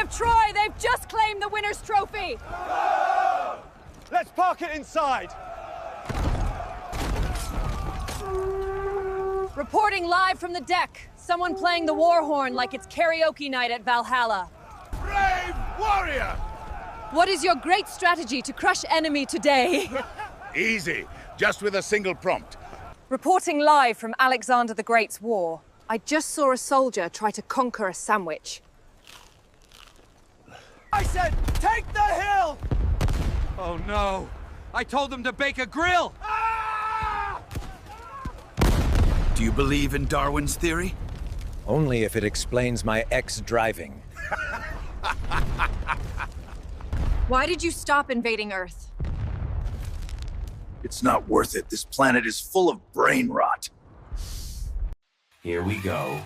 of Troy! They've just claimed the winner's trophy! Let's park it inside! Reporting live from the deck. Someone playing the war horn like it's karaoke night at Valhalla. Brave warrior! What is your great strategy to crush enemy today? Easy, just with a single prompt. Reporting live from Alexander the Great's war. I just saw a soldier try to conquer a sandwich. I said, take the hill! Oh no, I told them to bake a grill! Do you believe in Darwin's theory? Only if it explains my ex-driving. Why did you stop invading Earth? It's not worth it. This planet is full of brain rot. Here we go.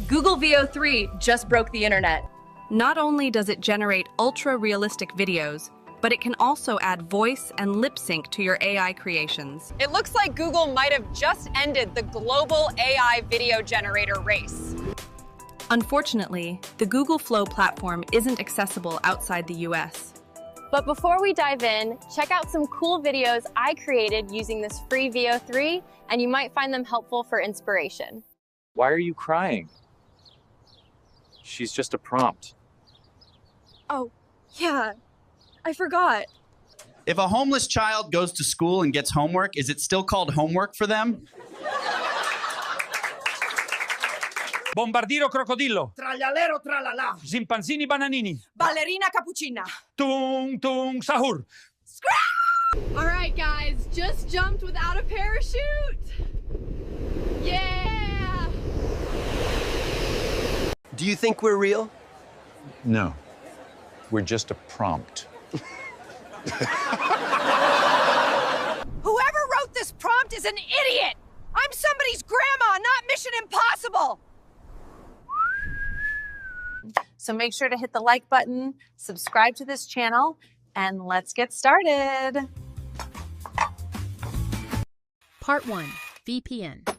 Google VO3 just broke the internet. Not only does it generate ultra-realistic videos, but it can also add voice and lip sync to your AI creations. It looks like Google might have just ended the global AI video generator race. Unfortunately, the Google Flow platform isn't accessible outside the US. But before we dive in, check out some cool videos I created using this free VO3, and you might find them helpful for inspiration. Why are you crying? She's just a prompt. Oh, yeah. I forgot. If a homeless child goes to school and gets homework, is it still called homework for them? Bombardiro crocodillo. Traglialero tralala. Zimpanzini bananini. Ballerina cappuccina. Tung tung sahur. All right, guys, just jumped without a parachute. Yeah! Do you think we're real? No. We're just a prompt. Whoever wrote this prompt is an idiot! I'm somebody's grandma, not Mission Impossible! So make sure to hit the like button, subscribe to this channel, and let's get started. Part 1. VPN.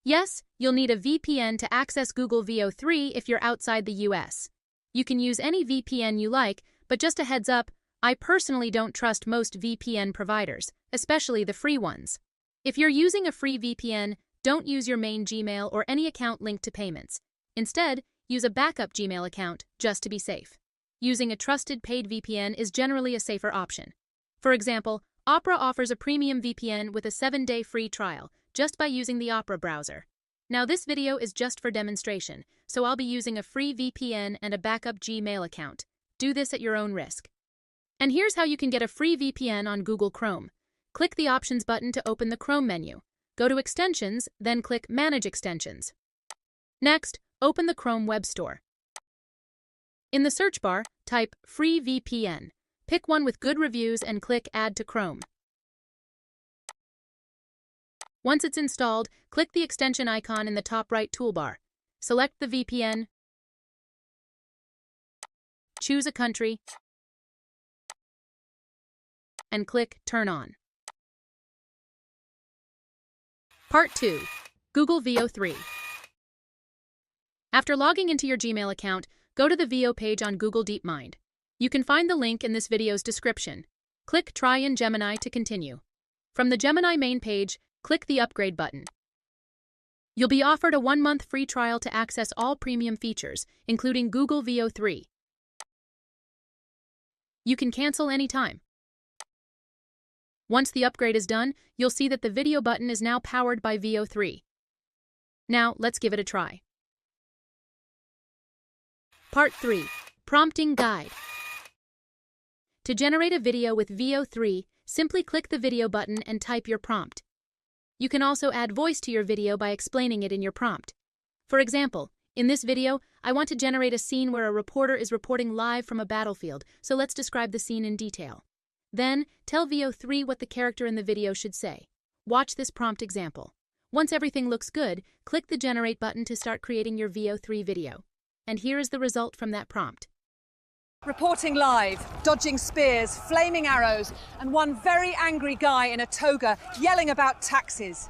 Yes, you'll need a VPN to access Google VO3 if you're outside the US. You can use any VPN you like, but just a heads up, I personally don't trust most VPN providers, especially the free ones. If you're using a free VPN, don't use your main Gmail or any account linked to payments. Instead, use a backup Gmail account just to be safe. Using a trusted paid VPN is generally a safer option. For example, Opera offers a premium VPN with a 7-day free trial just by using the Opera browser. Now this video is just for demonstration, so I'll be using a free VPN and a backup Gmail account. Do this at your own risk. And here's how you can get a free VPN on Google Chrome. Click the Options button to open the Chrome menu. Go to Extensions, then click Manage Extensions. Next, open the Chrome Web Store. In the search bar, type Free VPN. Pick one with good reviews and click Add to Chrome. Once it's installed, click the extension icon in the top right toolbar. Select the VPN, choose a country, and click Turn On. Part 2. Google VO3. After logging into your Gmail account, go to the VO page on Google DeepMind. You can find the link in this video's description. Click Try in Gemini to continue. From the Gemini main page, click the Upgrade button. You'll be offered a 1-month free trial to access all premium features, including Google VO3. You can cancel anytime. Once the upgrade is done, you'll see that the video button is now powered by VO3. Now, let's give it a try. Part 3. Prompting Guide. To generate a video with VO3, simply click the video button and type your prompt. You can also add voice to your video by explaining it in your prompt. For example, in this video, I want to generate a scene where a reporter is reporting live from a battlefield, so let's describe the scene in detail. Then, tell VO3 what the character in the video should say. Watch this prompt example. Once everything looks good, click the Generate button to start creating your VO3 video. And here is the result from that prompt. Reporting live, dodging spears, flaming arrows, and one very angry guy in a toga yelling about taxes.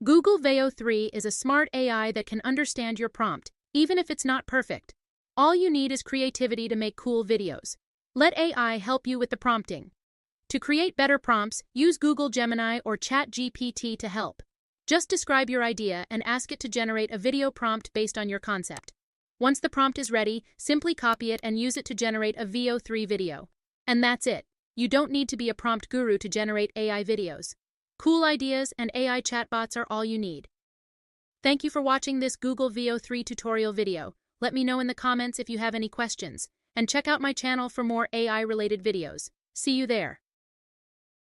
Google Veo 3 is a smart AI that can understand your prompt, even if it's not perfect. All you need is creativity to make cool videos. Let AI help you with the prompting. To create better prompts, use Google Gemini or ChatGPT to help. Just describe your idea and ask it to generate a video prompt based on your concept. Once the prompt is ready, simply copy it and use it to generate a Veo 3 video. And that's it. You don't need to be a prompt guru to generate AI videos. Cool ideas and AI chatbots are all you need. Thank you for watching this Google Veo 3 tutorial video. Let me know in the comments if you have any questions. And check out my channel for more AI-related videos. See you there.